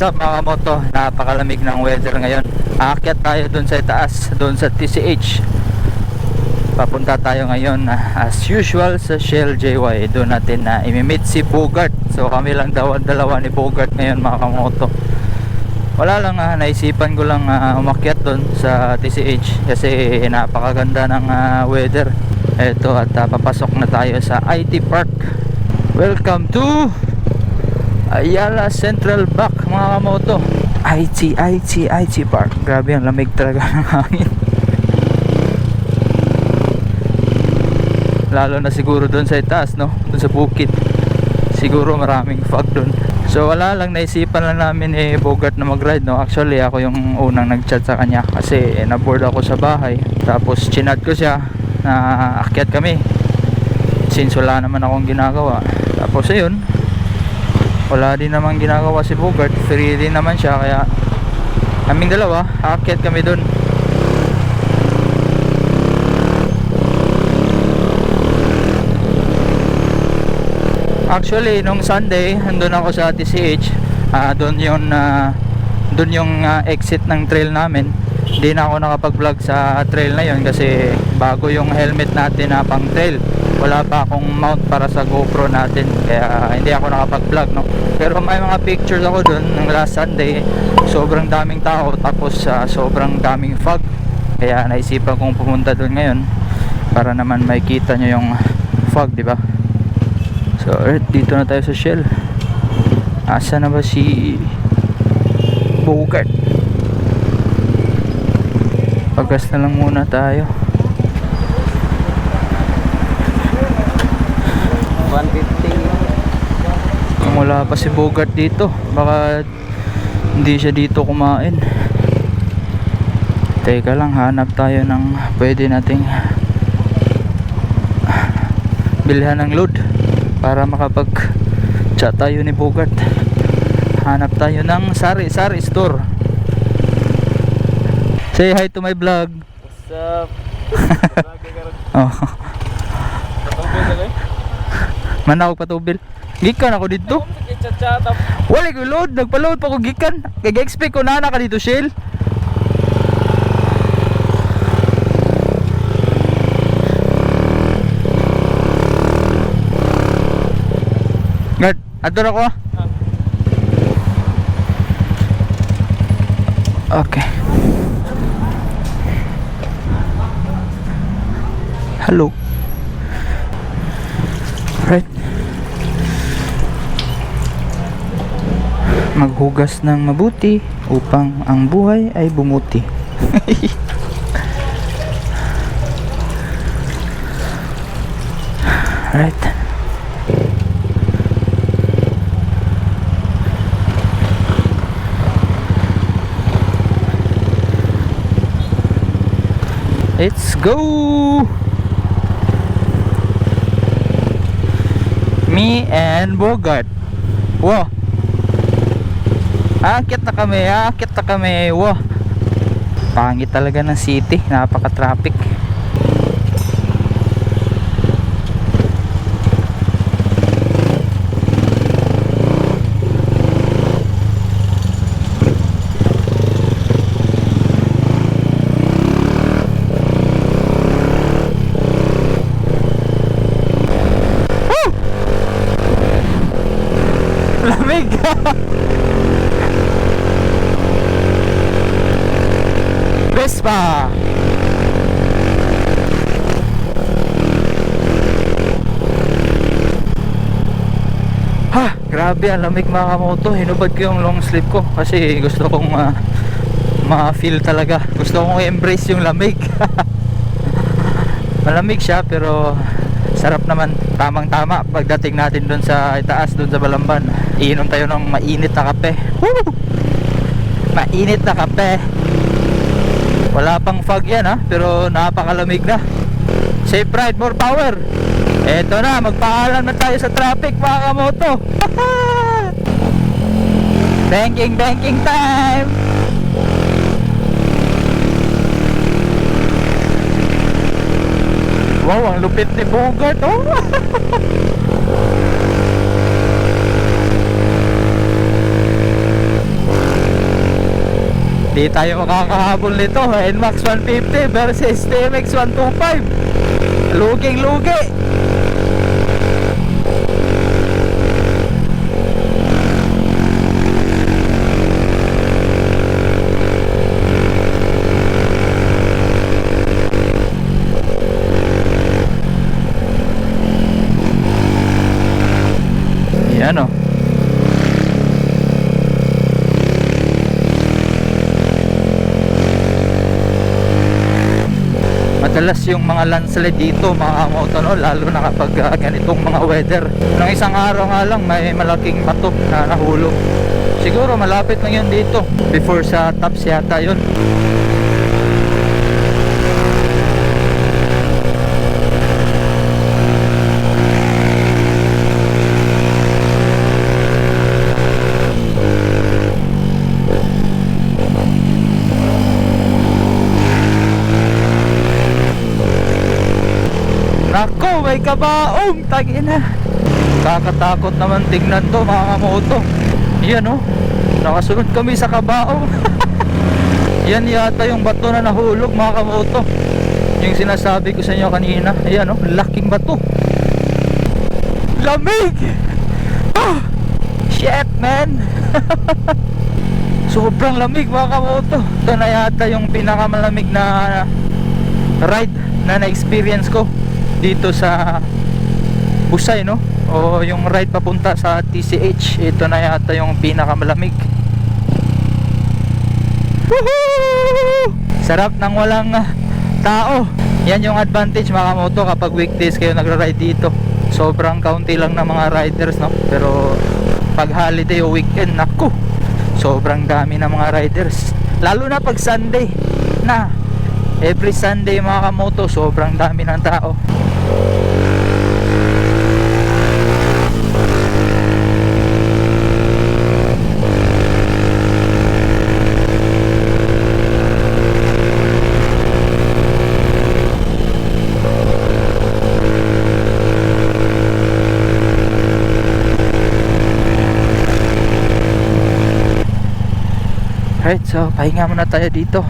up mga kamoto? Napakalamig ng weather ngayon. Aakyat tayo dun sa itaas, dun sa TCH. Papunta tayo ngayon as usual sa Shell JY. Doon natin na imimit si Bogart. So kami lang dalawa ni Bogart ngayon mga kamoto. Wala lang, naisipan ko lang umakyat dun sa TCH kasi napakaganda ng weather. Eto at papasok na tayo sa IT Park. Welcome to Ayala Central Back mga kamoto. IT Park. Grabe, ang lamig talaga ng hangin. Lalo na siguro doon sa itaas, no? Doon sa bukid. Siguro maraming fog doon. So wala lang, naisipan lang namin Bogart na mag-ride, no? Actually ako yung unang nag-chat sa kanya kasi na-board ako sa bahay. Tapos chinat ko siya na akyat kami. Since wala naman akong ginagawa. Tapos ayun, wala din naman ginagawa si Bogart, free din naman siya, kaya kaming dalawa aakyat kami dun. Actually nung Sunday andun ako sa TCH, dun yung exit ng trail namin. Hindi na ako nakapag-vlog sa trail na yun kasi bago yung helmet natin na pang trail. Wala pa akong mount para sa GoPro natin, kaya hindi ako nakapag-vlog, no? Pero may mga pictures ako dun ng last Sunday. Sobrang daming tao, tapos sobrang daming fog, kaya naisipan kong pumunta dun ngayon para naman makita nyo yung fog, di ba? So dito na tayo sa Shell. Asa na ba si Bogart? Pagkas na lang muna tayo. 150. Kung wala pa si Bogart dito, baka hindi siya dito kumain. Teka lang, hanap tayo ng pwede nating bilhan ng load para makapag chat tayo ni Bogart. Hanap tayo ng sari-sari store. Say hi to my vlog. What's up? Oh. Manawag patubil. Gikan ako dito. Wala ko load, nagpa-load pa ko gikan. Kaya expect ko na ka dito, Shell. Guard, ato na ko. Okay. Hello. Right. Maghugas ng mabuti upang ang buhay ay bumuti. Right. Let's go. Me and Bogart. Wow. Aakyat na kami. Wow. Pangit talaga ng city, napaka-traffic. Lamig. Vespa. Grabe ang lamig mga kamoto. Hinubad ko yung long sleeve ko kasi gusto kong ma-feel talaga. Gusto kong i-embrace yung lamig. Malamig siya pero sarap naman. Tamang tama pagdating natin dun sa itaas, dun sa Balamban. Iinom tayo ng mainit na kape. Woo! Mainit na kape. Wala pang fog yan pero napakalamig na. Safe ride, more power. Eto na, magpaalam na tayo sa traffic mga kamoto. Banking time. Wow, ang lupit ni Bogart, oh. Di tayo makakahabol nito. NMAX 150 versus TMX 125. Luging lugi. Yan o. Madalas yung mga landslide dito mga kamoto, no? Lalo na kapag ganitong mga weather. Nung isang araw nga lang may malaking bato na nahulog. Siguro malapit lang yun dito. Before sa tops yata yun. Nako, may kabaong, tagina. Kakatakot naman tingnan to mga kamoto. Yan oh, nakasunod kami sa kabaong. Yan yata yung bato na nahulog mga kamoto. Yung sinasabi ko sa inyo kanina. Ayan oh, laking bato. Lamig. Oh, shit man. Sobrang lamig mga kamoto. Ito na yata yung pinakamalamig na ride na na-experience ko dito sa Busay, no? O yung ride papunta sa TCH. Ito na yata yung pinakamalamig. Woohoo! Sarap ng walang tao. Yan yung advantage mga kamoto kapag weekdays kayo nagra-ride dito. Sobrang kaunti lang ng mga riders, no? Pero pag holiday o weekend, naku, sobrang dami ng mga riders. Lalo na pag Sunday na. Every Sunday mga kamoto, sobrang dami ng tao. Alright, so pahinga muna tayo dito.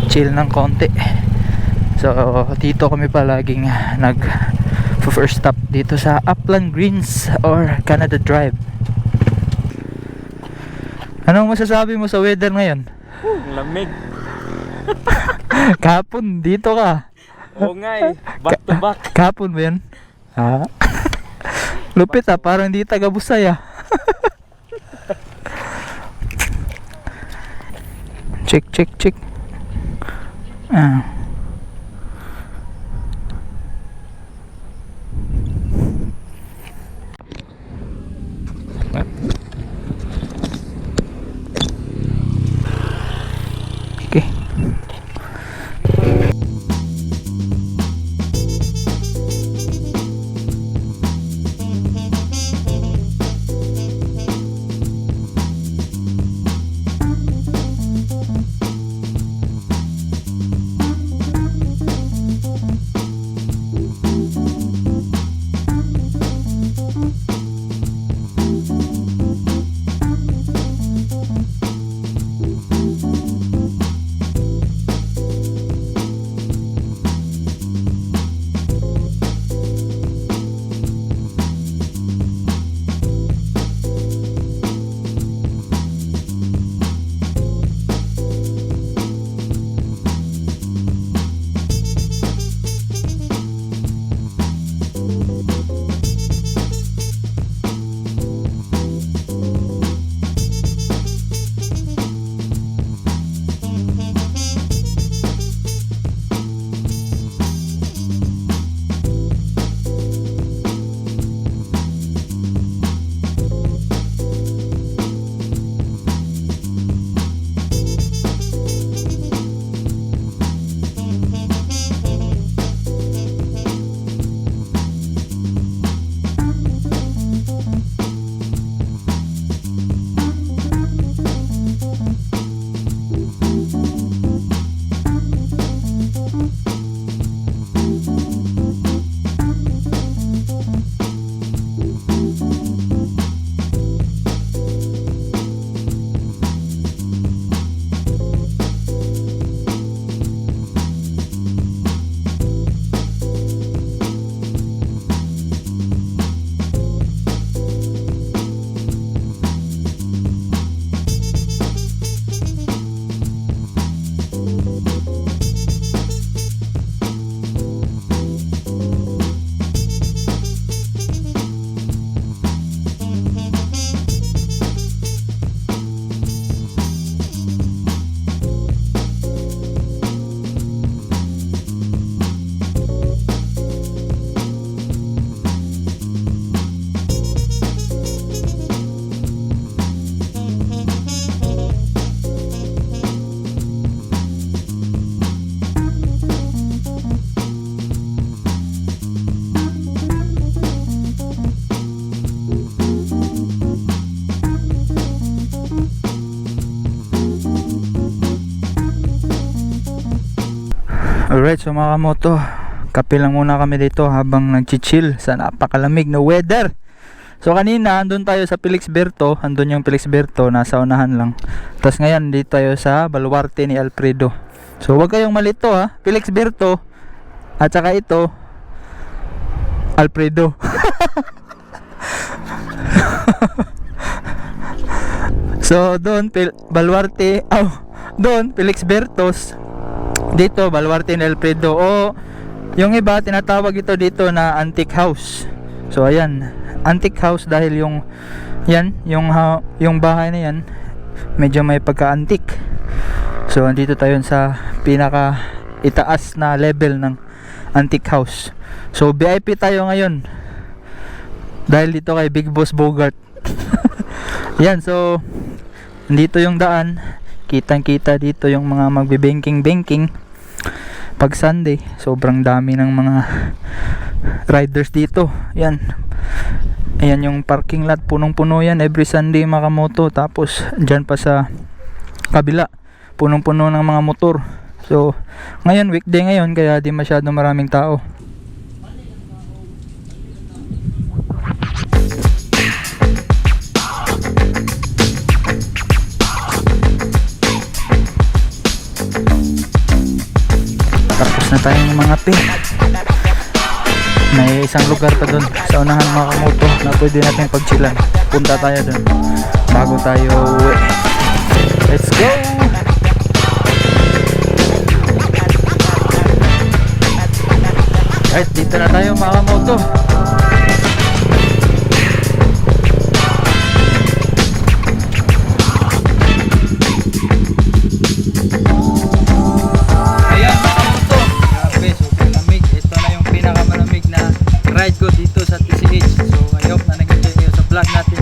Chill ng konti. So dito kami palaging nag first stop dito sa Upland Greens or Canada Drive. Anong masasabi mo sa weather ngayon? Lamig. Kahapon dito ka. Oo nga eh. Back to back. Kahapon ba yan? Ha? Lupit ah, parang hindi taga Busay ah. Check, check, check. Ah. Okay. Alright, so mga kamoto, kape lang muna kami dito habang nag-chill sa napakalamig na weather. So kanina andun tayo sa Felixberto, andun yung Felixberto, nasa unahan lang. Tapos ngayon dito tayo sa Baluarte ni Alfredo. So wag kayong malito ha, Felixberto at saka ito Alfredo. So doon Baluarte, doon Felixbertos, dito Baluarte ni Alfredo, o yung iba tinatawag ito dito na antique house. So ayan, antique house dahil yung yan, yung bahay na yan medyo may pagka-antique. So andito tayo sa pinaka itaas na level ng antique house. So VIP tayo ngayon dahil dito kay Big Boss Bogart. Yan, so dito yung daan, kitang-kita dito yung mga magbe-banking pag Sunday. Sobrang dami ng mga riders dito. Yan. Ayan yung parking lot, punong-puno yan every Sunday mga kamoto. Tapos dyan pa sa kabila, punong-puno ng mga motor. So ngayon weekday ngayon, kaya di masyado maraming tao. Tapos na tayong mga may isang lugar pa dun sa unahan mga kamoto na pwede natin pagchillan. Punta tayo dun bago tayo uwi. Let's go! Right, dito na tayo mga kamoto. Ride ko dito sa TCH. So I hope na nag-enjoy kayo sa vlog natin.